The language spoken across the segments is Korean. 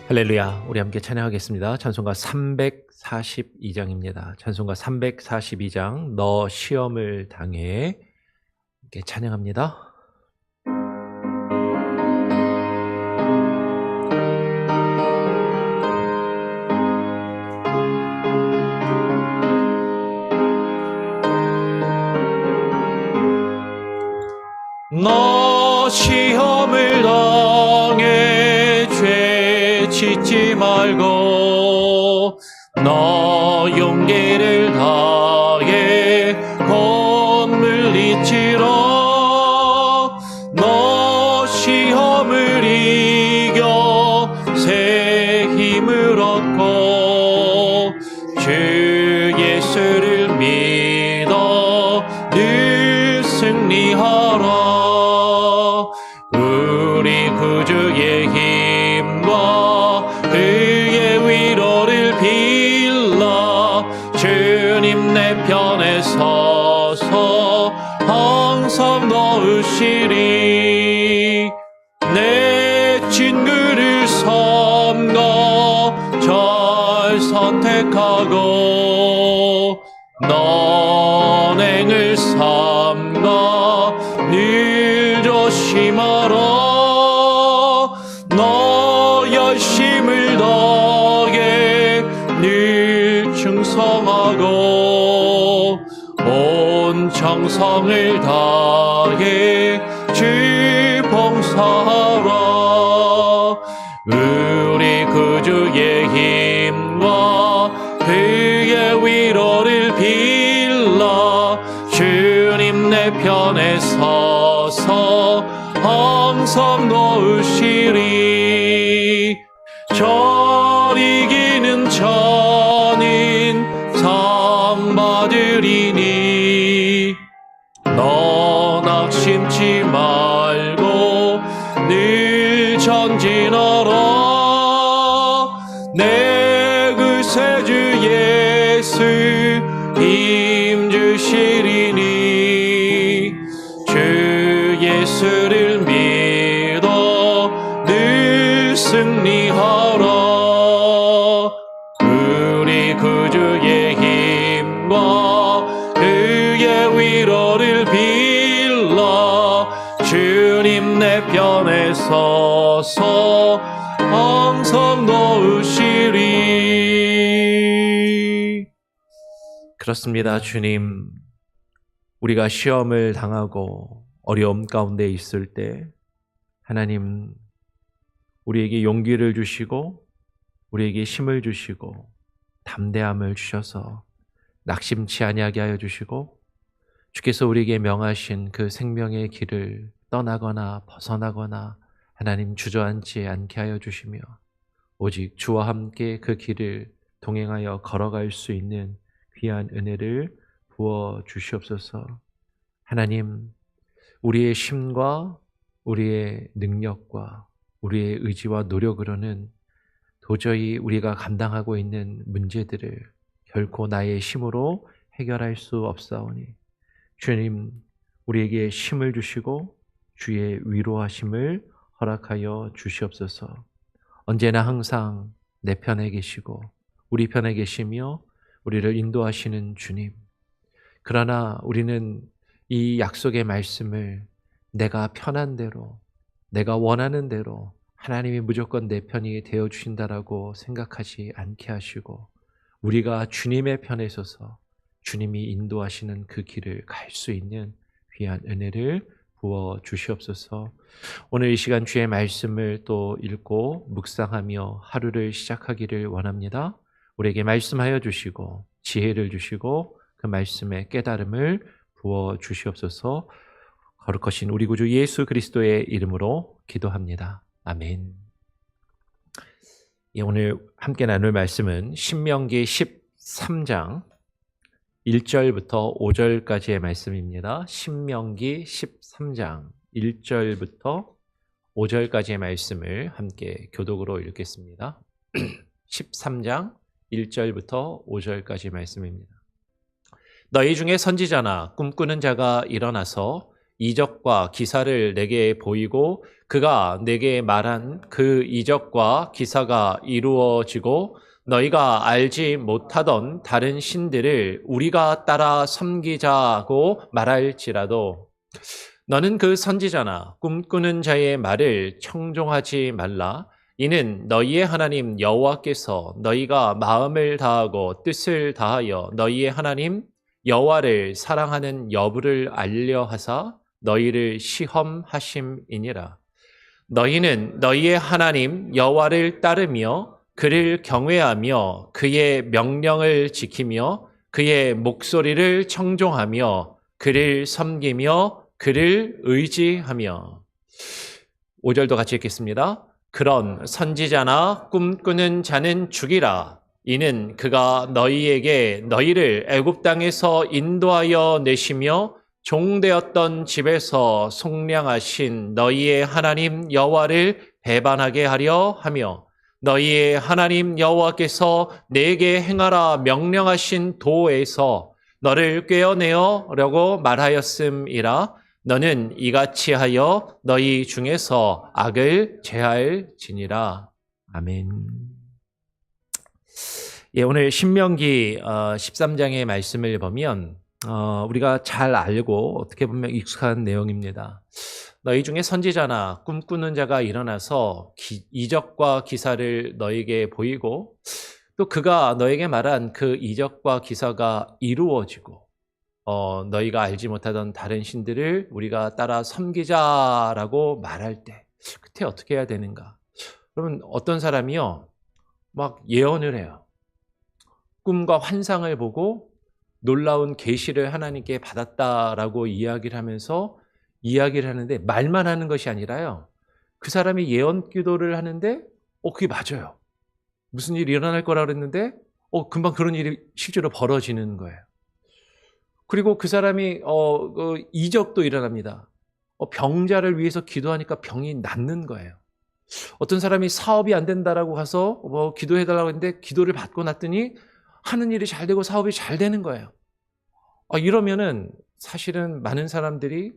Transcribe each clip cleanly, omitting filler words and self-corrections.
할렐루야. 우리 함께 찬양하겠습니다. 찬송가 342장입니다. 찬송가 342장 너 시험을 당해 함께 찬양합니다. 너 시험을 당해 죄 짓지 말고 너 용기를 다해 건물 잊지라. 너 시험을 이겨 새 힘을 얻고 주 예수를 믿어 늘 승리하라. 우리 구주의 힘과 그의 위로를 빌라. 주님 내 편에 서서 항상 도우시리. 내 친구를 삼가 잘 선택하고 너행을 삼가 늘 조심하라. 너 열심을 다해 늘 충성하고 온 정성을 다해 주 봉사하라. 우리 구주의 힘과 그의 위로를 빌라. 주님 내 편에 서서 항상 도우시리. 절 이기는 자는 상 받으리니 너 낙심치 말고 늘 전진하라. 내 구세주 예수 힘 주시리니 주 예수를 믿어 늘 승리하라. 우리 구주의 힘과 그의 위로를 빌라. 주님 내 편에 서서 항상 도우시리. 그렇습니다. 주님, 우리가 시험을 당하고 어려움 가운데 있을 때 하나님 우리에게 용기를 주시고 우리에게 힘을 주시고 담대함을 주셔서 낙심치 아니하게 하여 주시고 주께서 우리에게 명하신 그 생명의 길을 떠나거나 벗어나거나 하나님 주저앉지 않게 하여 주시며 오직 주와 함께 그 길을 동행하여 걸어갈 수 있는 귀한 은혜를 부어 주시옵소서. 하나님, 우리의 힘과 우리의 능력과 우리의 의지와 노력으로는 도저히 우리가 감당하고 있는 문제들을 결코 나의 힘으로 해결할 수 없사오니 주님, 우리에게 힘을 주시고 주의 위로하심을 허락하여 주시옵소서. 언제나 항상 내 편에 계시고 우리 편에 계시며 우리를 인도하시는 주님, 그러나 우리는 이 약속의 말씀을 내가 편한 대로, 내가 원하는 대로 하나님이 무조건 내 편이 되어주신다라고 생각하지 않게 하시고 우리가 주님의 편에 서서 주님이 인도하시는 그 길을 갈 수 있는 귀한 은혜를 부어 주시옵소서. 오늘 이 시간 주의 말씀을 또 읽고 묵상하며 하루를 시작하기를 원합니다. 우리에게 말씀하여 주시고 지혜를 주시고 그 말씀의 깨달음을 부어 주시옵소서. 거룩하신 우리 구주 예수 그리스도의 이름으로 기도합니다. 아멘. 오늘 함께 나눌 말씀은 신명기 13장 1절부터 5절까지의 말씀입니다. 신명기 13장 1절부터 5절까지의 말씀을 함께 교독으로 읽겠습니다. 13장 1절부터 5절까지 말씀입니다. 너희 중에 선지자나 꿈꾸는 자가 일어나서 이적과 기사를 내게 보이고 그가 내게 말한 그 이적과 기사가 이루어지고 너희가 알지 못하던 다른 신들을 우리가 따라 섬기자고 말할지라도 너는 그 선지자나 꿈꾸는 자의 말을 청종하지 말라. 이는 너희의 하나님 여호와께서 너희가 마음을 다하고 뜻을 다하여 너희의 하나님 여호와를 사랑하는 여부를 알려 하사 너희를 시험하심이니라. 너희는 너희의 하나님 여호와를 따르며 그를 경외하며 그의 명령을 지키며 그의 목소리를 청종하며 그를 섬기며 그를 의지하며. 5절도 같이 읽겠습니다. 그런 선지자나 꿈꾸는 자는 죽이라. 이는 그가 너희에게 너희를 애굽 땅에서 인도하여 내시며 종되었던 집에서 속량하신 너희의 하나님 여호와를 배반하게 하려 하며 너희의 하나님 여호와께서 내게 행하라 명령하신 도에서 너를 꿰어내어려고 말하였음이라. 너는 이같이 하여 너희 중에서 악을 제할지니라. 아멘. 예, 오늘 신명기 13장의 말씀을 보면 우리가 잘 알고 어떻게 보면 익숙한 내용입니다. 너희 중에 선지자나 꿈꾸는 자가 일어나서 이적과 기사를 너에게 보이고 또 그가 너에게 말한 그 이적과 기사가 이루어지고 너희가 알지 못하던 다른 신들을 우리가 따라 섬기자라고 말할 때 그때 어떻게 해야 되는가? 그러면 어떤 사람이요 막 예언을 해요. 꿈과 환상을 보고 놀라운 계시를 하나님께 받았다라고 이야기를 하면서 이야기를 하는데 말만 하는 것이 아니라요. 그 사람이 예언 기도를 하는데 그게 맞아요. 무슨 일이 일어날 거라 그랬는데 금방 그런 일이 실제로 벌어지는 거예요. 그리고 그 사람이 이적도 일어납니다. 병자를 위해서 기도하니까 병이 낫는 거예요. 어떤 사람이 사업이 안 된다라고 가서 기도해달라고 했는데 기도를 받고 났더니 하는 일이 잘 되고 사업이 잘 되는 거예요. 이러면은 사실은 많은 사람들이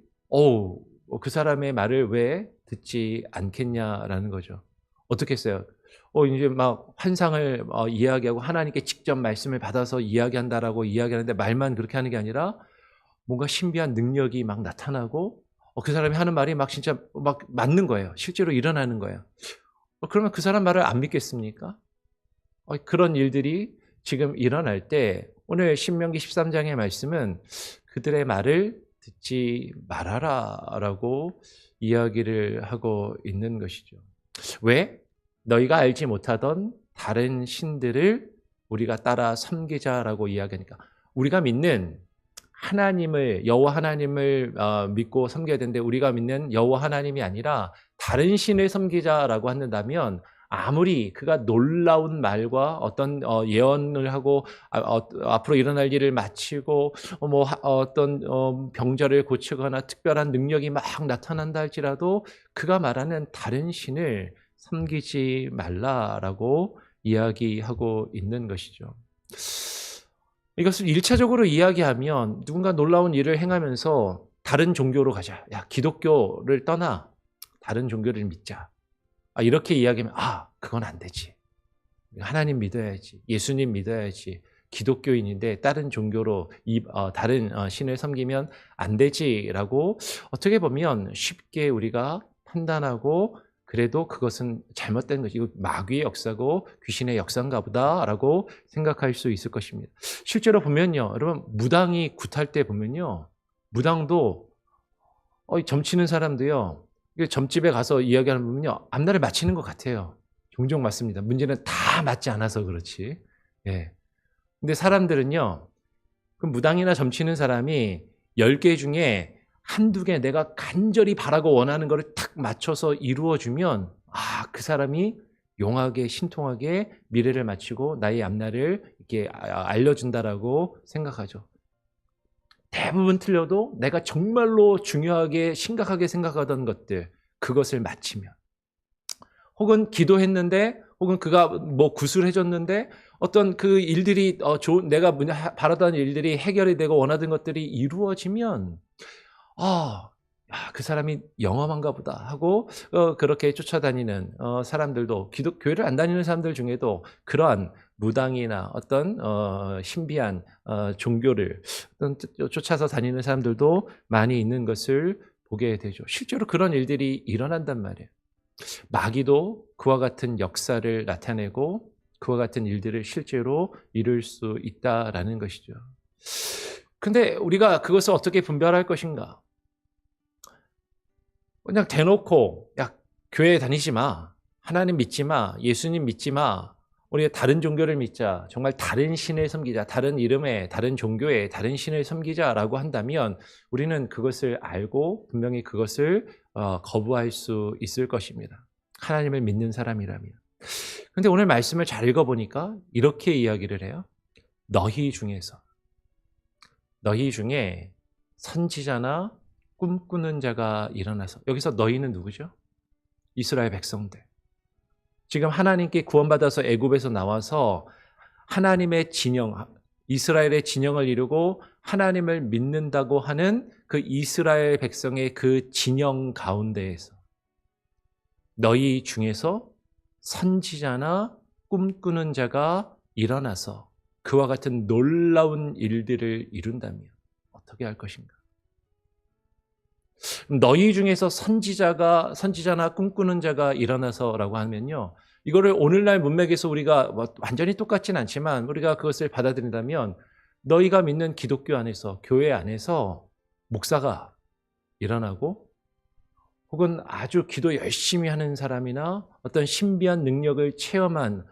그 사람의 말을 왜 듣지 않겠냐라는 거죠. 어떻게 했어요? 이제 막 환상을 이야기하고 하나님께 직접 말씀을 받아서 이야기한다라고 이야기하는데 말만 그렇게 하는 게 아니라 뭔가 신비한 능력이 막 나타나고 그 사람이 하는 말이 막 진짜 막 맞는 거예요. 실제로 일어나는 거예요. 그러면 그 사람 말을 안 믿겠습니까? 그런 일들이 지금 일어날 때 오늘 신명기 13장의 말씀은 그들의 말을 듣지 말아라라고 이야기를 하고 있는 것이죠. 왜? 너희가 알지 못하던 다른 신들을 우리가 따라 섬기자라고 이야기하니까 우리가 믿는 하나님을 여호와 하나님을 믿고 섬겨야 되는데 우리가 믿는 여호와 하나님이 아니라 다른 신을 섬기자라고 한다면 아무리 그가 놀라운 말과 어떤 예언을 하고 앞으로 일어날 일을 마치고 어떤 병자를 고치거나 특별한 능력이 막 나타난다 할지라도 그가 말하는 다른 신을 섬기지 말라라고 이야기하고 있는 것이죠. 이것을 1차적으로 이야기하면 누군가 놀라운 일을 행하면서 다른 종교로 가자. 야, 기독교를 떠나 다른 종교를 믿자. 이렇게 이야기하면 그건 안 되지. 하나님 믿어야지. 예수님 믿어야지. 기독교인인데 다른 종교로 다른 신을 섬기면 안 되지라고 어떻게 보면 쉽게 우리가 판단하고 그래도 그것은 잘못된 것이 이거 마귀의 역사고 귀신의 역사인가 보다라고 생각할 수 있을 것입니다. 실제로 보면요. 여러분 무당이 굿할 때 보면요. 무당도 점치는 사람도요. 점집에 가서 이야기하는 분은요. 앞날을 맞히는 것 같아요. 종종 맞습니다. 문제는 다 맞지 않아서 그렇지. 예. 근데 사람들은요. 그 무당이나 점치는 사람이 10개 중에 한두 개 내가 간절히 바라고 원하는 거를 탁 맞춰서 이루어주면 그 사람이 용하게 신통하게 미래를 마치고 나의 앞날을 이렇게 알려준다라고 생각하죠. 대부분 틀려도 내가 정말로 중요하게 심각하게 생각하던 것들 그것을 마치면 혹은 기도했는데 혹은 그가 구술해줬는데 어떤 그 일들이 내가 바라던 일들이 해결이 되고 원하던 것들이 이루어지면 그 사람이 영험한가 보다 하고 그렇게 쫓아다니는 사람들도 교회를 안 다니는 사람들 중에도 그러한 무당이나 어떤 신비한 종교를 쫓아서 다니는 사람들도 많이 있는 것을 보게 되죠. 실제로 그런 일들이 일어난단 말이에요. 마귀도 그와 같은 역사를 나타내고 그와 같은 일들을 실제로 이룰 수 있다라는 것이죠. 근데 우리가 그것을 어떻게 분별할 것인가? 그냥 대놓고 야, 교회 다니지 마. 하나님 믿지 마. 예수님 믿지 마. 우리가 다른 종교를 믿자. 정말 다른 신을 섬기자. 다른 이름의 다른 종교의 다른 신을 섬기자라고 한다면 우리는 그것을 알고 분명히 그것을 거부할 수 있을 것입니다. 하나님을 믿는 사람이라면. 그런데 오늘 말씀을 잘 읽어보니까 이렇게 이야기를 해요. 너희 중에 선지자나 꿈꾸는 자가 일어나서. 여기서 너희는 누구죠? 이스라엘 백성들. 지금 하나님께 구원받아서 애굽에서 나와서 하나님의 진영, 이스라엘의 진영을 이루고 하나님을 믿는다고 하는 그 이스라엘 백성의 그 진영 가운데에서 너희 중에서 선지자나 꿈꾸는 자가 일어나서 그와 같은 놀라운 일들을 이룬다면 어떻게 할 것인가? 너희 중에서 선지자나 꿈꾸는 자가 일어나서라고 하면요. 이거를 오늘날 문맥에서 우리가 완전히 똑같진 않지만 우리가 그것을 받아들인다면 너희가 믿는 기독교 안에서, 교회 안에서 목사가 일어나고 혹은 아주 기도 열심히 하는 사람이나 어떤 신비한 능력을 체험한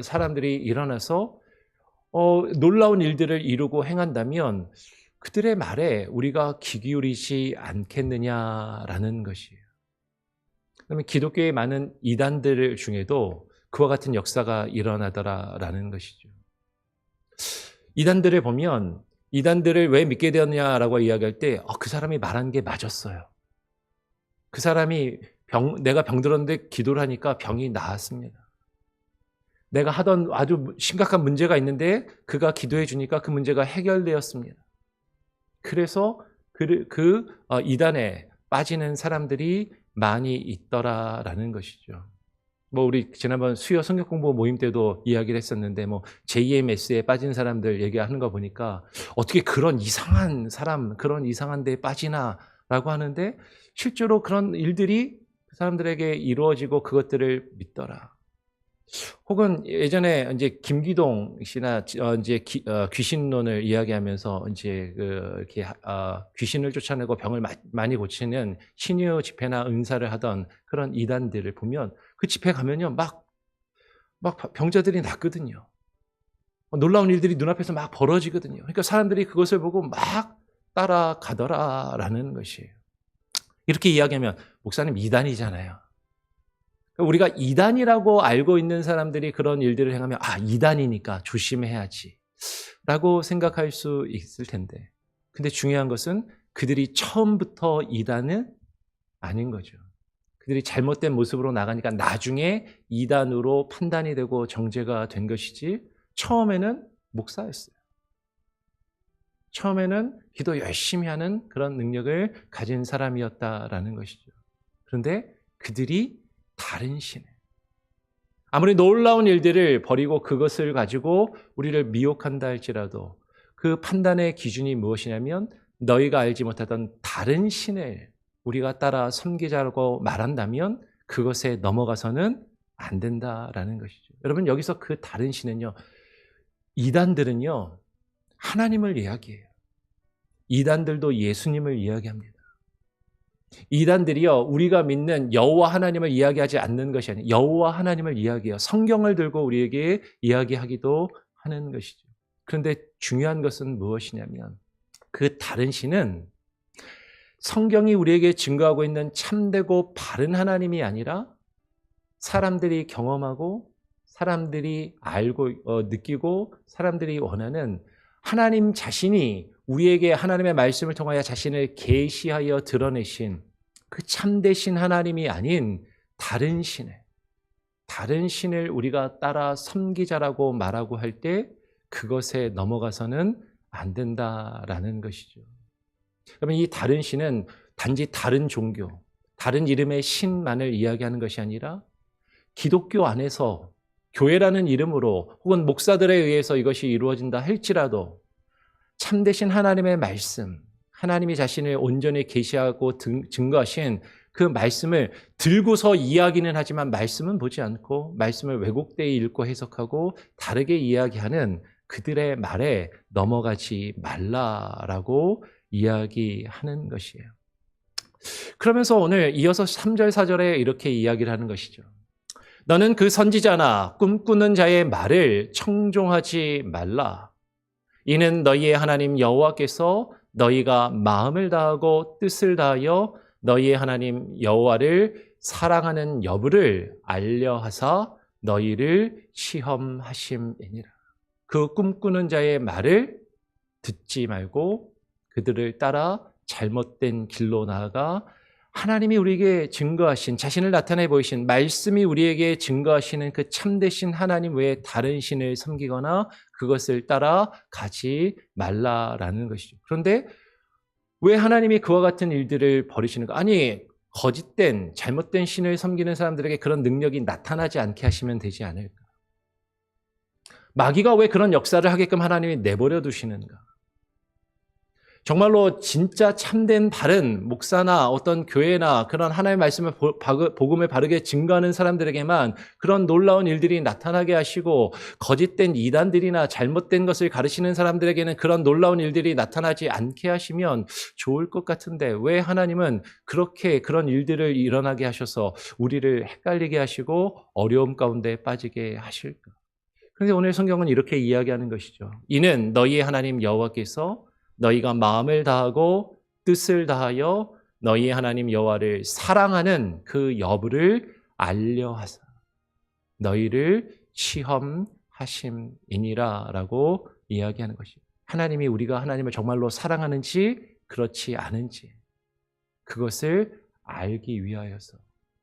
사람들이 일어나서 놀라운 일들을 이루고 행한다면 그들의 말에 우리가 귀 기울이지 않겠느냐라는 것이에요. 그러면 기독교의 많은 이단들 중에도 그와 같은 역사가 일어나더라라는 것이죠. 이단들을 보면 이단들을 왜 믿게 되었냐라고 이야기할 때 그 사람이 말한 게 맞았어요. 그 사람이 내가 병들었는데 기도를 하니까 병이 나았습니다. 내가 하던 아주 심각한 문제가 있는데 그가 기도해 주니까 그 문제가 해결되었습니다. 그래서 이단에 빠지는 사람들이 많이 있더라라는 것이죠. 우리 지난번 수요 성경 공부 모임 때도 이야기를 했었는데 JMS에 빠진 사람들 얘기하는 거 보니까 어떻게 그런 이상한 사람, 그런 이상한 데에 빠지나라고 하는데 실제로 그런 일들이 그 사람들에게 이루어지고 그것들을 믿더라. 혹은 예전에 이제 김기동 씨나 이제 귀신론을 이야기하면서 이제 이렇게 귀신을 쫓아내고 병을 많이 고치는 신유 집회나 은사를 하던 그런 이단들을 보면 그 집회 가면요 막 병자들이 낫거든요. 놀라운 일들이 눈앞에서 막 벌어지거든요. 그러니까 사람들이 그것을 보고 막 따라가더라라는 것이에요. 이렇게 이야기하면 목사님 이단이잖아요. 우리가 이단이라고 알고 있는 사람들이 그런 일들을 행하면 이단이니까 조심해야지 라고 생각할 수 있을 텐데 근데 중요한 것은 그들이 처음부터 이단은 아닌 거죠. 그들이 잘못된 모습으로 나가니까 나중에 이단으로 판단이 되고 정죄가 된 것이지 처음에는 목사였어요. 처음에는 기도 열심히 하는 그런 능력을 가진 사람이었다라는 것이죠. 그런데 그들이 다른 신에 아무리 놀라운 일들을 벌이고 그것을 가지고 우리를 미혹한다 할지라도 그 판단의 기준이 무엇이냐면 너희가 알지 못하던 다른 신을 우리가 따라 섬기자고 말한다면 그것에 넘어가서는 안 된다라는 것이죠. 여러분 여기서 그 다른 신은요 이단들은요 하나님을 이야기해요. 이단들도 예수님을 이야기합니다. 이단들이요 우리가 믿는 여호와 하나님을 이야기하지 않는 것이 아니에요. 여호와 하나님을 이야기해요. 성경을 들고 우리에게 이야기하기도 하는 것이죠. 그런데 중요한 것은 무엇이냐면 그 다른 신은 성경이 우리에게 증거하고 있는 참되고 바른 하나님이 아니라 사람들이 경험하고 사람들이 알고 느끼고 사람들이 원하는 하나님 자신이 우리에게 하나님의 말씀을 통하여 자신을 계시하여 드러내신 그 참되신 하나님이 아닌 다른 신을 우리가 따라 섬기자라고 말하고 할 때 그것에 넘어가서는 안 된다라는 것이죠. 그러면 이 다른 신은 단지 다른 종교, 다른 이름의 신만을 이야기하는 것이 아니라 기독교 안에서 교회라는 이름으로 혹은 목사들에 의해서 이것이 이루어진다 할지라도 참되신 하나님의 말씀, 하나님이 자신을 온전히 계시하고 증거하신 그 말씀을 들고서 이야기는 하지만 말씀은 보지 않고 말씀을 왜곡되어 읽고 해석하고 다르게 이야기하는 그들의 말에 넘어가지 말라라고 이야기하는 것이에요. 그러면서 오늘 이어서 3절 4절에 이렇게 이야기를 하는 것이죠. 너는 그 선지자나 꿈꾸는 자의 말을 청종하지 말라. 이는 너희의 하나님 여호와께서 너희가 마음을 다하고 뜻을 다하여 너희의 하나님 여호와를 사랑하는 여부를 알려하사 너희를 시험하심이니라. 그 꿈꾸는 자의 말을 듣지 말고 그들을 따라 잘못된 길로 나아가 하나님이 우리에게 증거하신, 자신을 나타내 보이신, 말씀이 우리에게 증거하시는 그 참되신 하나님 외에 다른 신을 섬기거나 그것을 따라 가지 말라라는 것이죠. 그런데 왜 하나님이 그와 같은 일들을 벌이시는가? 아니, 거짓된, 잘못된 신을 섬기는 사람들에게 그런 능력이 나타나지 않게 하시면 되지 않을까? 마귀가 왜 그런 역사를 하게끔 하나님이 내버려 두시는가? 정말로 진짜 참된 바른 목사나 어떤 교회나 그런 하나님의 말씀을 복음을 바르게 증거하는 사람들에게만 그런 놀라운 일들이 나타나게 하시고 거짓된 이단들이나 잘못된 것을 가르치는 사람들에게는 그런 놀라운 일들이 나타나지 않게 하시면 좋을 것 같은데 왜 하나님은 그렇게 그런 일들을 일어나게 하셔서 우리를 헷갈리게 하시고 어려움 가운데 빠지게 하실까? 그런데 오늘 성경은 이렇게 이야기하는 것이죠. 이는 너희의 하나님 여호와께서 너희가 마음을 다하고 뜻을 다하여 너희 하나님 여호와를 사랑하는 그 여부를 알려하사 너희를 시험하심이니라 라고 이야기하는 것이죠. 하나님이 우리가 하나님을 정말로 사랑하는지 그렇지 않은지 그것을 알기 위하여서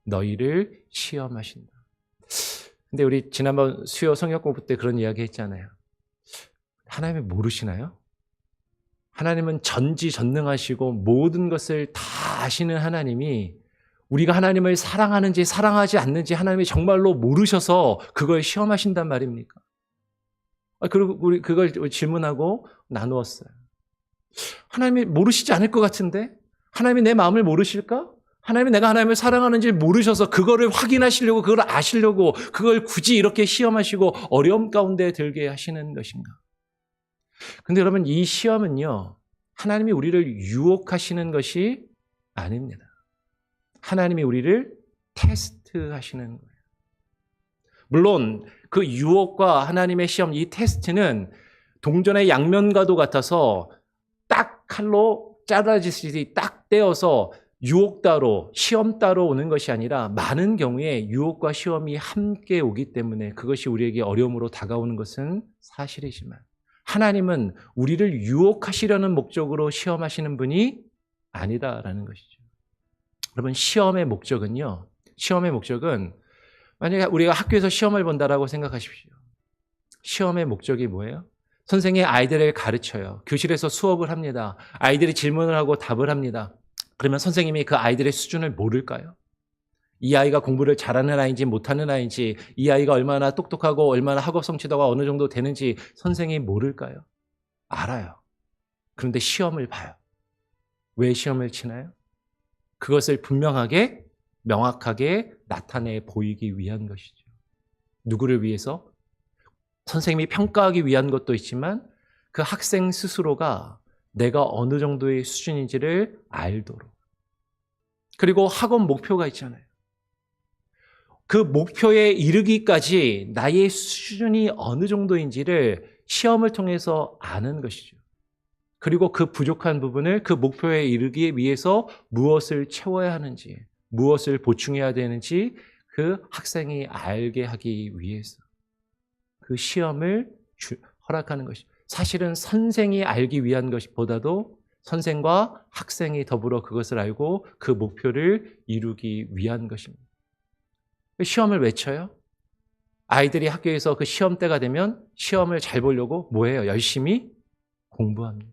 너희를 시험하신다. 근데 우리 지난번 수요 성역 공부 때 그런 이야기 했잖아요. 하나님을 모르시나요? 하나님은 전지전능하시고 모든 것을 다 아시는 하나님이 우리가 하나님을 사랑하는지 사랑하지 않는지 하나님이 정말로 모르셔서 그걸 시험하신단 말입니까? 그리고 우리 그걸 질문하고 나누었어요. 하나님이 모르시지 않을 것 같은데? 하나님이 내 마음을 모르실까? 하나님이 내가 하나님을 사랑하는지 모르셔서 그거를 확인하시려고 그걸 아시려고 그걸 굳이 이렇게 시험하시고 어려움 가운데 들게 하시는 것인가? 근데 여러분 이 시험은요 하나님이 우리를 유혹하시는 것이 아닙니다. 하나님이 우리를 테스트하시는 거예요. 물론 그 유혹과 하나님의 시험 이 테스트는 동전의 양면과도 같아서 딱 칼로 잘라지듯이 딱 떼어서 유혹 따로 시험 따로 오는 것이 아니라 많은 경우에 유혹과 시험이 함께 오기 때문에 그것이 우리에게 어려움으로 다가오는 것은 사실이지만 하나님은 우리를 유혹하시려는 목적으로 시험하시는 분이 아니다라는 것이죠. 여러분 시험의 목적은 만약에 우리가 학교에서 시험을 본다라고 생각하십시오. 시험의 목적이 뭐예요? 선생님이 아이들을 가르쳐요. 교실에서 수업을 합니다. 아이들이 질문을 하고 답을 합니다. 그러면 선생님이 그 아이들의 수준을 모를까요? 이 아이가 공부를 잘하는 아이인지 못하는 아이인지 이 아이가 얼마나 똑똑하고 얼마나 학업 성취도가 어느 정도 되는지 선생님이 모를까요? 알아요. 그런데 시험을 봐요. 왜 시험을 치나요? 그것을 분명하게 명확하게 나타내 보이기 위한 것이죠. 누구를 위해서? 선생님이 평가하기 위한 것도 있지만 그 학생 스스로가 내가 어느 정도의 수준인지를 알도록. 그리고 학원 목표가 있잖아요. 그 목표에 이르기까지 나의 수준이 어느 정도인지를 시험을 통해서 아는 것이죠. 그리고 그 부족한 부분을 그 목표에 이르기 위해서 무엇을 채워야 하는지, 무엇을 보충해야 되는지 그 학생이 알게 하기 위해서 그 시험을 허락하는 것이죠. 사실은 선생이 알기 위한 것보다도 선생과 학생이 더불어 그것을 알고 그 목표를 이루기 위한 것입니다. 시험을 왜 쳐요? 아이들이 학교에서 그 시험 때가 되면 시험을 잘 보려고 뭐해요? 열심히 공부합니다.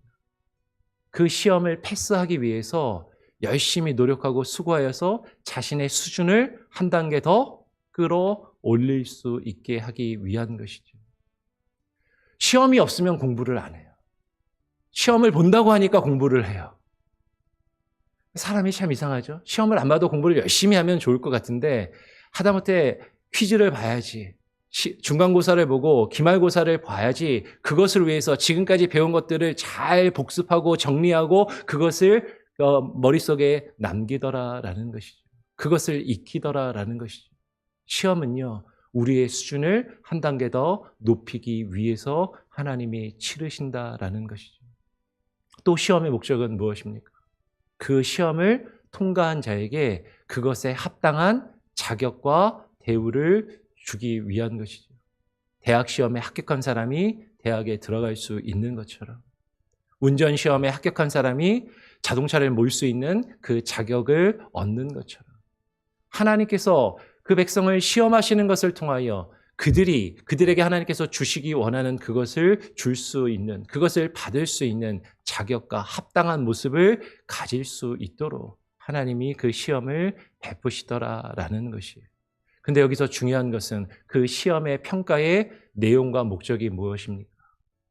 그 시험을 패스하기 위해서 열심히 노력하고 수고하여서 자신의 수준을 한 단계 더 끌어올릴 수 있게 하기 위한 것이죠. 시험이 없으면 공부를 안 해요. 시험을 본다고 하니까 공부를 해요. 사람이 참 이상하죠. 시험을 안 봐도 공부를 열심히 하면 좋을 것 같은데 하다못해 퀴즈를 봐야지, 중간고사를 보고 기말고사를 봐야지, 그것을 위해서 지금까지 배운 것들을 잘 복습하고 정리하고 그것을 머릿속에 남기더라라는 것이죠. 그것을 익히더라라는 것이죠. 시험은요, 우리의 수준을 한 단계 더 높이기 위해서 하나님이 치르신다라는 것이죠. 또 시험의 목적은 무엇입니까? 그 시험을 통과한 자에게 그것에 합당한 자격과 대우를 주기 위한 것이죠. 대학 시험에 합격한 사람이 대학에 들어갈 수 있는 것처럼, 운전 시험에 합격한 사람이 자동차를 몰 수 있는 그 자격을 얻는 것처럼, 하나님께서 그 백성을 시험하시는 것을 통하여 그들에게 하나님께서 주시기 원하는 그것을 줄 수 있는, 그것을 받을 수 있는 자격과 합당한 모습을 가질 수 있도록 하나님이 그 시험을 베푸시더라라는 것이에요. 근데 여기서 중요한 것은 그 시험의 평가의 내용과 목적이 무엇입니까?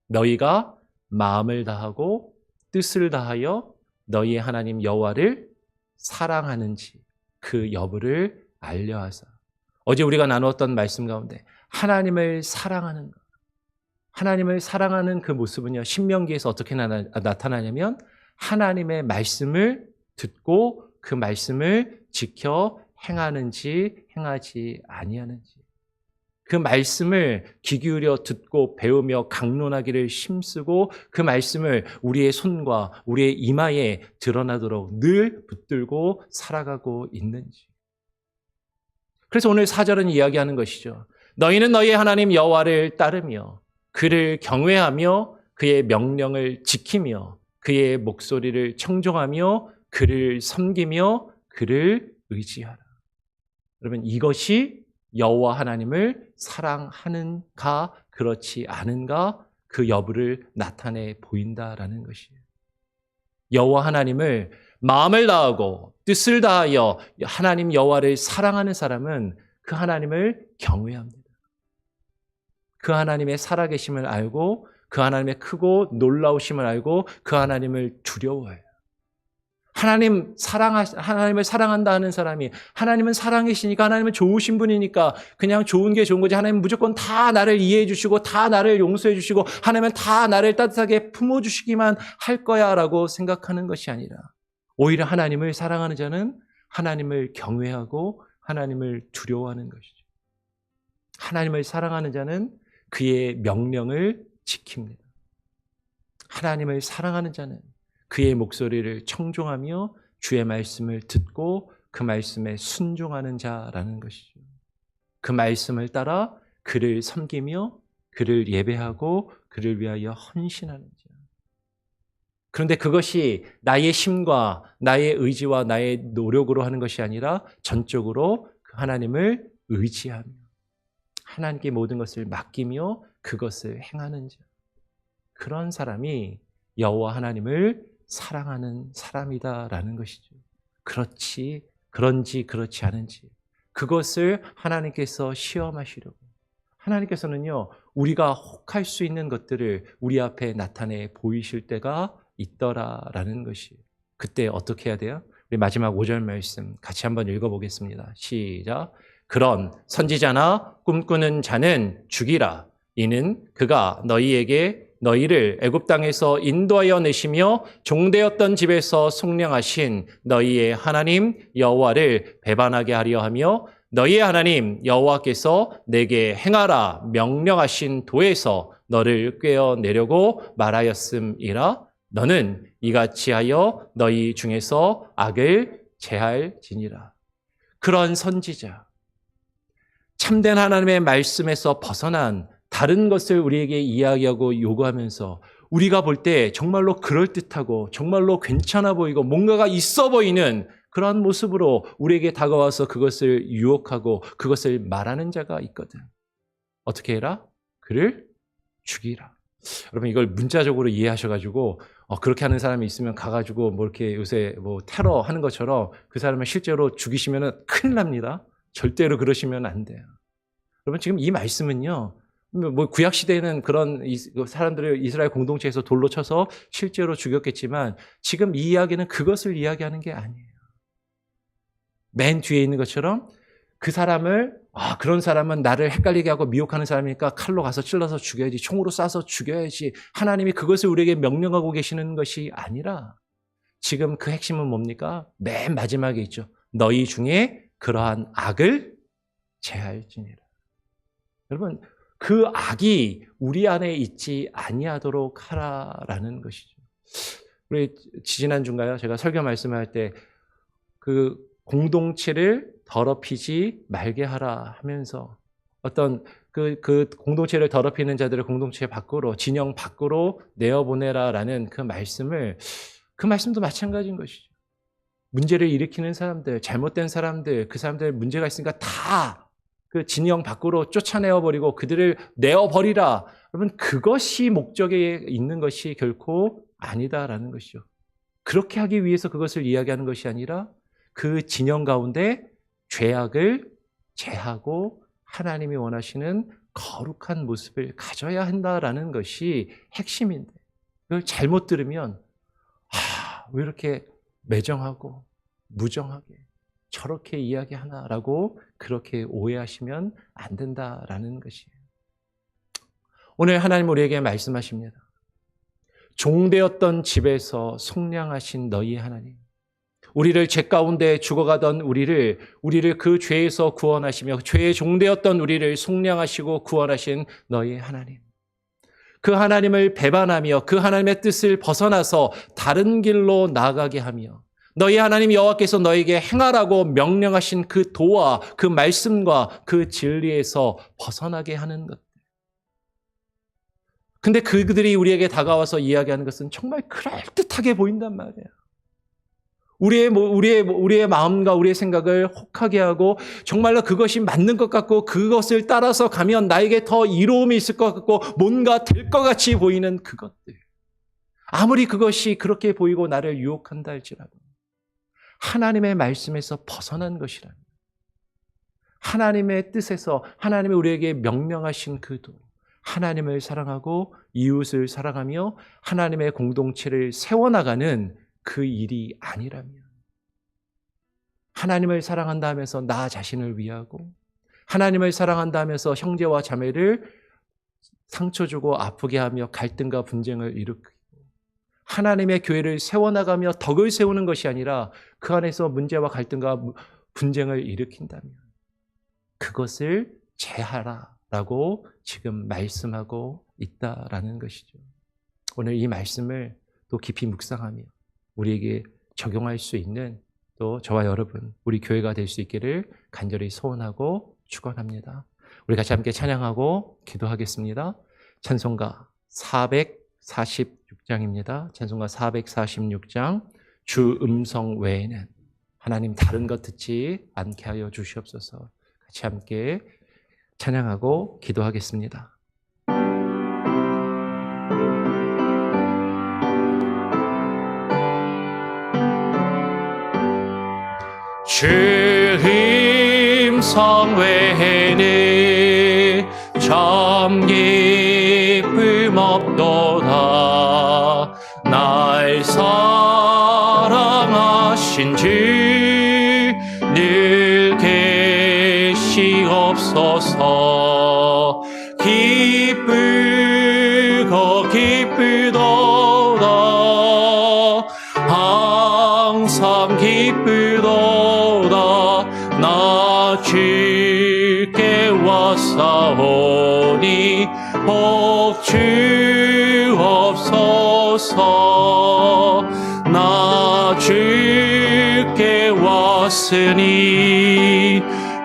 너희가 마음을 다하고 뜻을 다하여 너희의 하나님 여호와를 사랑하는지 그 여부를 알려하사. 어제 우리가 나누었던 말씀 가운데 하나님을 사랑하는 것, 하나님을 사랑하는 그 모습은요, 신명기에서 어떻게 나타나냐면 하나님의 말씀을 듣고 그 말씀을 지켜 행하는지 행하지 아니하는지, 그 말씀을 귀 기울여 듣고 배우며 강론하기를 힘쓰고 그 말씀을 우리의 손과 우리의 이마에 드러나도록 늘 붙들고 살아가고 있는지. 그래서 오늘 4절은 이야기하는 것이죠. 너희는 너희의 하나님 여호와를 따르며 그를 경외하며 그의 명령을 지키며 그의 목소리를 청종하며 그를 섬기며 그를 의지하라. 여러분, 이것이 여호와 하나님을 사랑하는가 그렇지 않은가 그 여부를 나타내 보인다라는 것이에요. 여호와 하나님을 마음을 다하고 뜻을 다하여 하나님 여호와를 사랑하는 사람은 그 하나님을 경외합니다. 그 하나님의 살아계심을 알고 그 하나님의 크고 놀라우심을 알고 그 하나님을 두려워해요. 하나님을 사랑한다 하는 사람이, 하나님은 사랑이시니까, 하나님은 좋으신 분이니까 그냥 좋은 게 좋은 거지, 하나님은 무조건 다 나를 이해해 주시고 다 나를 용서해 주시고 하나님은 다 나를 따뜻하게 품어주시기만 할 거야 라고 생각하는 것이 아니라, 오히려 하나님을 사랑하는 자는 하나님을 경외하고 하나님을 두려워하는 것이죠. 하나님을 사랑하는 자는 그의 명령을 지킵니다. 하나님을 사랑하는 자는 그의 목소리를 청종하며 주의 말씀을 듣고 그 말씀에 순종하는 자라는 것이죠. 그 말씀을 따라 그를 섬기며 그를 예배하고 그를 위하여 헌신하는 자. 그런데 그것이 나의 힘과 나의 의지와 나의 노력으로 하는 것이 아니라 전적으로 하나님을 의지하며 하나님께 모든 것을 맡기며 그것을 행하는 자. 그런 사람이 여호와 하나님을 사랑하는 사람이다라는 것이죠. 그런지 그렇지 않은지 그것을 하나님께서 시험하시려고, 하나님께서는요, 우리가 혹할 수 있는 것들을 우리 앞에 나타내 보이실 때가 있더라라는 것이. 그때 어떻게 해야 돼요? 우리 마지막 5절 말씀 같이 한번 읽어보겠습니다. 시작. 그런 선지자나 꿈꾸는 자는 죽이라. 이는 그가 너희를 애굽 땅에서 인도하여 내시며 종되었던 집에서 속량하신 너희의 하나님 여호와를 배반하게 하려 하며 너희의 하나님 여호와께서 내게 행하라 명령하신 도에서 너를 꿰어내려고 말하였음이라. 너는 이같이 하여 너희 중에서 악을 제할지니라. 그런 선지자, 참된 하나님의 말씀에서 벗어난 다른 것을 우리에게 이야기하고 요구하면서 우리가 볼 때 정말로 그럴듯하고 정말로 괜찮아 보이고 뭔가가 있어 보이는 그런 모습으로 우리에게 다가와서 그것을 유혹하고 그것을 말하는 자가 있거든. 어떻게 해라? 그를 죽이라. 여러분 이걸 문자적으로 이해하셔가지고 그렇게 하는 사람이 있으면 가가지고 뭐 이렇게 요새 뭐 테러 하는 것처럼 그 사람을 실제로 죽이시면은 큰일 납니다. 절대로 그러시면 안 돼요. 여러분 지금 이 말씀은요. 뭐 구약 시대에는 그런 사람들을 이스라엘 공동체에서 돌로 쳐서 실제로 죽였겠지만 지금 이 이야기는 그것을 이야기하는 게 아니에요. 맨 뒤에 있는 것처럼 그 사람을 그런 사람은 나를 헷갈리게 하고 미혹하는 사람이니까 칼로 가서 찔러서 죽여야지, 총으로 쏴서 죽여야지. 하나님이 그것을 우리에게 명령하고 계시는 것이 아니라 지금 그 핵심은 뭡니까? 맨 마지막에 있죠. 너희 중에 그러한 악을 제할지니라. 여러분 그 악이 우리 안에 있지 아니하도록 하라라는 것이죠. 우리 지지난주인가요? 제가 설교 말씀할 때 그 공동체를 더럽히지 말게 하라 하면서 어떤 그 공동체를 더럽히는 자들을 공동체 밖으로, 진영 밖으로 내어보내라라는 그 말씀도 마찬가지인 것이죠. 문제를 일으키는 사람들, 잘못된 사람들, 그 사람들 문제가 있으니까 다 그 진영 밖으로 쫓아내어버리고 그들을 내어버리라. 여러분 그것이 목적에 있는 것이 결코 아니다라는 것이죠. 그렇게 하기 위해서 그것을 이야기하는 것이 아니라 그 진영 가운데 죄악을 제하고 하나님이 원하시는 거룩한 모습을 가져야 한다라는 것이 핵심인데 그걸 잘못 들으면 왜 이렇게 매정하고 무정하게 저렇게 이야기하나라고 그렇게 오해하시면 안 된다라는 것이에요. 오늘 하나님 우리에게 말씀하십니다. 종되었던 집에서 속량하신 너희 하나님, 우리를 죄 가운데 죽어가던 우리를 그 죄에서 구원하시며 죄의 종되었던 우리를 속량하시고 구원하신 너희 하나님, 그 하나님을 배반하며 그 하나님의 뜻을 벗어나서 다른 길로 나아가게 하며 너희 하나님 여호와께서 너에게 행하라고 명령하신 그 도와 그 말씀과 그 진리에서 벗어나게 하는 것. 근데 그들이 우리에게 다가와서 이야기하는 것은 정말 그럴듯하게 보인단 말이에요. 우리의 마음과 우리의 생각을 혹하게 하고 정말로 그것이 맞는 것 같고 그것을 따라서 가면 나에게 더 이로움이 있을 것 같고 뭔가 될 것 같이 보이는 그것들. 아무리 그것이 그렇게 보이고 나를 유혹한다 할지라도 하나님의 말씀에서 벗어난 것이라는, 하나님의 뜻에서 하나님이 우리에게 명령하신 그 도, 하나님을 사랑하고 이웃을 사랑하며 하나님의 공동체를 세워나가는 그 일이 아니라면, 하나님을 사랑한다 하면서 나 자신을 위하고 하나님을 사랑한다 하면서 형제와 자매를 상처 주고 아프게 하며 갈등과 분쟁을 일으키고 하나님의 교회를 세워나가며 덕을 세우는 것이 아니라 그 안에서 문제와 갈등과 분쟁을 일으킨다면 그것을 제하라라고 지금 말씀하고 있다라는 것이죠. 오늘 이 말씀을 또 깊이 묵상하며 우리에게 적용할 수 있는 또 저와 여러분, 우리 교회가 될 수 있기를 간절히 소원하고 축원합니다. 우리 같이 함께 찬양하고 기도하겠습니다. 찬송가 446장입니다. 찬송가 446장, 주 음성 외에는 하나님 다른 것 듣지 않게 하여 주시옵소서. 같이 함께 찬양하고 기도하겠습니다. 주 음성 외에는 참 기쁨 없도다. 날 사랑하신 주 늘 계시옵소서. 기쁘고 기쁘도다. 항상 기쁘도다. 나 주께 왔사오니 복 주옵소서. 나 주께 왔으니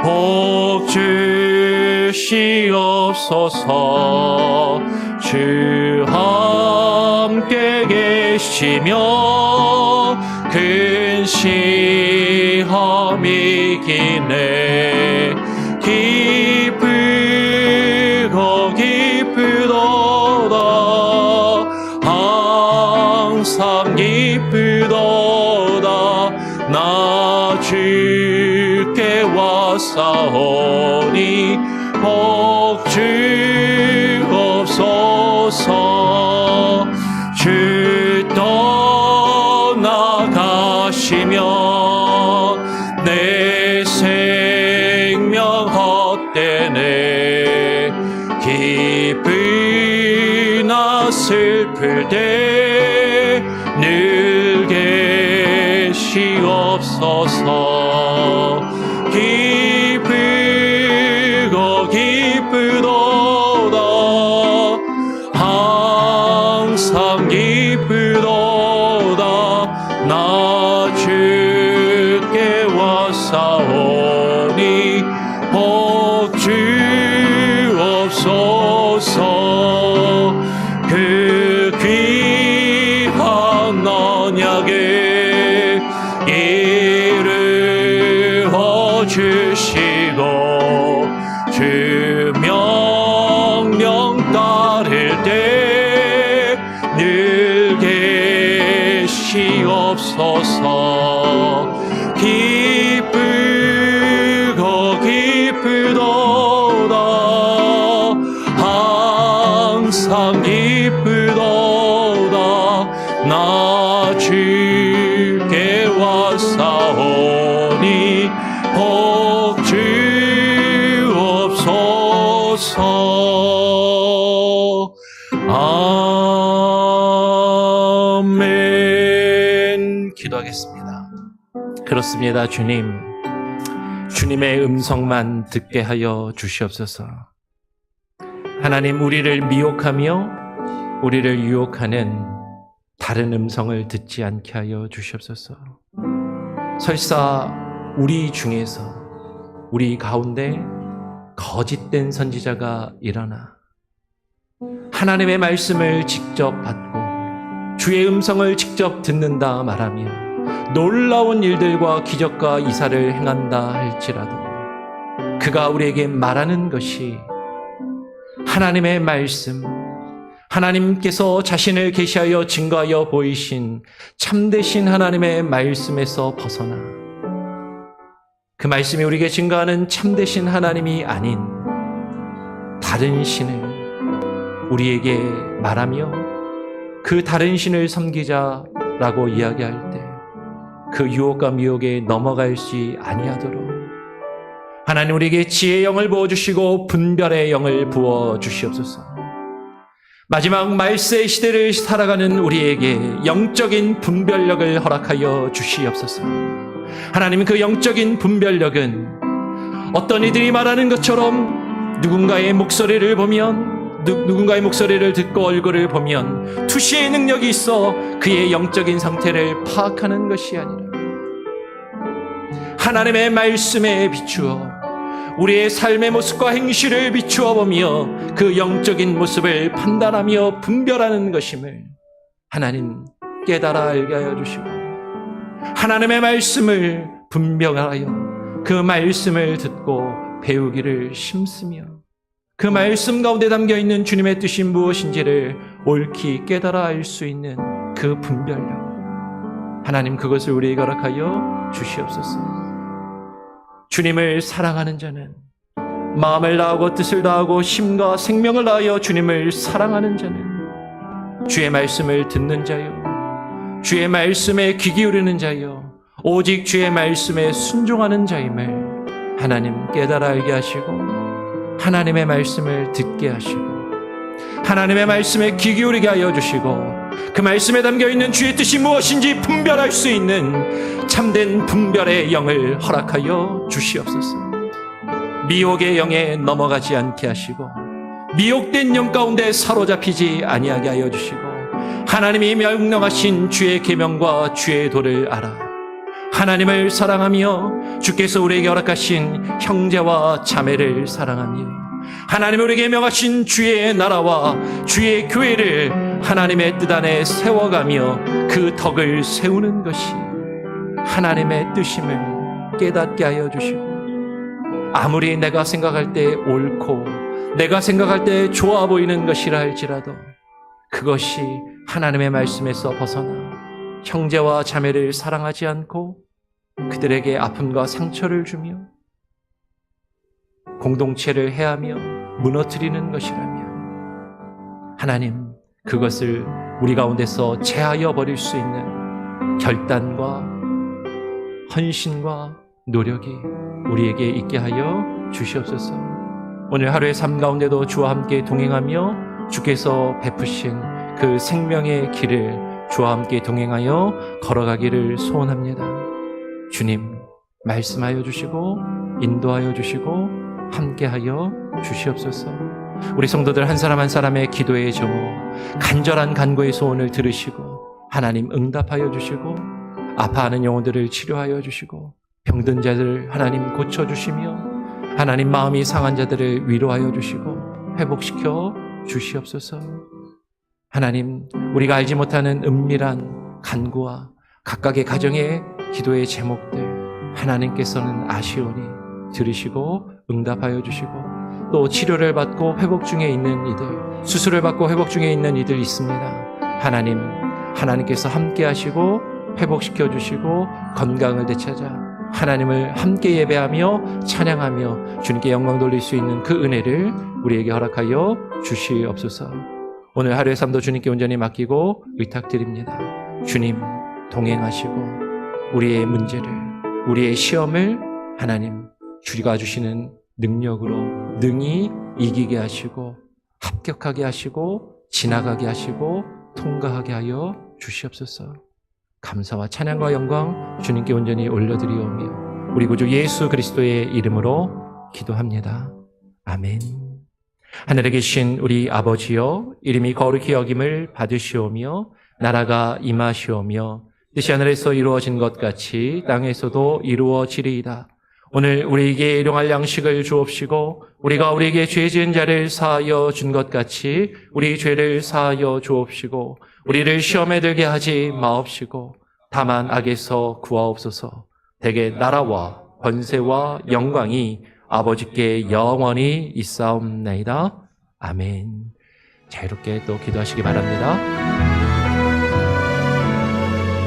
복 주시옵소서. 주 함께 계시며 근시함 이기네. 기쁘고 기쁘도다. 기쁘도다. 나 주께 왔사오니 복 주옵소서. 주 떠나가시면 내 생명 헛되네. 기쁘나 슬플 때 늘 계시옵소서. 기쁘고 기쁘도다. 항상 기쁘도다. 나 주께 왔사오니 복 주옵소서. 그 귀한 언약에 이루어 주시고 주 명령 따를 때 늘 계시옵소서. 기쁘고 기쁘도다. 항상 기쁘도다. 나 주께 왔사오니 복 주옵소서. 아멘. 기도하겠습니다. 그렇습니다. 주님, 주님의 음성만 듣게 하여 주시옵소서. 하나님, 우리를 미혹하며 우리를 유혹하는 다른 음성을 듣지 않게 하여 주시옵소서. 설사 우리 중에서, 우리 가운데 거짓된 선지자가 일어나 하나님의 말씀을 직접 받고 주의 음성을 직접 듣는다 말하며 놀라운 일들과 기적과 이사를 행한다 할지라도 그가 우리에게 말하는 것이 하나님의 말씀, 하나님께서 자신을 계시하여 증거하여 보이신 참되신 하나님의 말씀에서 벗어나 그 말씀이 우리에게 증거하는 참되신 하나님이 아닌 다른 신을 우리에게 말하며 그 다른 신을 섬기자라고 이야기할 때 그 유혹과 미혹에 넘어갈 수 아니하도록 하나님 우리에게 지혜의 영을 부어주시고 분별의 영을 부어주시옵소서. 마지막 말세의 시대를 살아가는 우리에게 영적인 분별력을 허락하여 주시옵소서. 하나님, 그 영적인 분별력은 어떤 이들이 말하는 것처럼 누군가의 목소리를 보면, 누군가의 목소리를 듣고 얼굴을 보면 투시의 능력이 있어 그의 영적인 상태를 파악하는 것이 아니라 하나님의 말씀에 비추어 우리의 삶의 모습과 행실을 비추어 보며 그 영적인 모습을 판단하며 분별하는 것임을 하나님 깨달아 알게 하여 주시고 하나님의 말씀을 분별하여 그 말씀을 듣고 배우기를 힘쓰며 그 말씀 가운데 담겨있는 주님의 뜻이 무엇인지를 옳게 깨달아 알 수 있는 그 분별력, 하나님 그것을 우리에게 허락하여 주시옵소서. 주님을 사랑하는 자는 마음을 다하고 뜻을 다하고 힘과 생명을 다하여 주님을 사랑하는 자는 주의 말씀을 듣는 자요, 주의 말씀에 귀 기울이는 자요, 오직 주의 말씀에 순종하는 자임을 하나님 깨달아 알게 하시고 하나님의 말씀을 듣게 하시고 하나님의 말씀에 귀 기울이게 하여 주시고 그 말씀에 담겨있는 주의 뜻이 무엇인지 분별할 수 있는 참된 분별의 영을 허락하여 주시옵소서. 미혹의 영에 넘어가지 않게 하시고 미혹된 영 가운데 사로잡히지 아니하게 하여 주시고 하나님이 명령하신 주의 계명과 주의 도를 알아 하나님을 사랑하며 주께서 우리에게 허락하신 형제와 자매를 사랑하며 하나님 우리에게 명하신 주의 나라와 주의 교회를 하나님의 뜻 안에 세워가며 그 덕을 세우는 것이 하나님의 뜻임을 깨닫게 하여 주시고 아무리 내가 생각할 때 옳고 내가 생각할 때 좋아 보이는 것이라 할지라도 그것이 하나님의 말씀에서 벗어나 형제와 자매를 사랑하지 않고 그들에게 아픔과 상처를 주며 공동체를 해하며 무너뜨리는 것이라면 하나님, 그것을 우리 가운데서 제하여 버릴 수 있는 결단과 헌신과 노력이 우리에게 있게 하여 주시옵소서. 오늘 하루의 삶 가운데도 주와 함께 동행하며 주께서 베푸신 그 생명의 길을 주와 함께 동행하여 걸어가기를 소원합니다. 주님, 말씀하여 주시고 인도하여 주시고 함께하여 주시옵소서. 우리 성도들 한 사람 한 사람의 기도의 정오, 간절한 간구의 소원을 들으시고 하나님 응답하여 주시고 아파하는 영혼들을 치료하여 주시고 병든 자들을 하나님 고쳐주시며 하나님 마음이 상한 자들을 위로하여 주시고 회복시켜 주시옵소서. 하나님, 우리가 알지 못하는 은밀한 간구와 각각의 가정의 기도의 제목들 하나님께서는 아시오니 들으시고 응답하여 주시고 또 치료를 받고 회복 중에 있는 이들, 수술을 받고 회복 중에 있는 이들 있습니다. 하나님께서 함께 하시고 회복시켜 주시고 건강을 되찾아 하나님을 함께 예배하며 찬양하며 주님께 영광 돌릴 수 있는 그 은혜를 우리에게 허락하여 주시옵소서. 오늘 하루의 삶도 주님께 온전히 맡기고 의탁드립니다. 주님, 동행하시고 우리의 문제를, 우리의 시험을 하나님 주가 주시는 능력으로 능히 이기게 하시고 합격하게 하시고 지나가게 하시고 통과하게 하여 주시옵소서. 감사와 찬양과 영광 주님께 온전히 올려드리오며 우리 구주 예수 그리스도의 이름으로 기도합니다. 아멘. 하늘에 계신 우리 아버지여, 이름이 거룩히 여김을 받으시오며 나라가 임하시오며 뜻이 하늘에서 이루어진 것 같이 땅에서도 이루어지리이다. 오늘 우리에게 일용할 양식을 주옵시고 우리가 우리에게 죄 지은 자를 사하여 준 것 같이 우리 죄를 사하여 주옵시고 우리를 시험에 들게 하지 마옵시고 다만 악에서 구하옵소서. 대개 나라와 권세와 영광이 아버지께 영원히 있사옵나이다. 아멘. 자유롭게 또 기도하시기 바랍니다.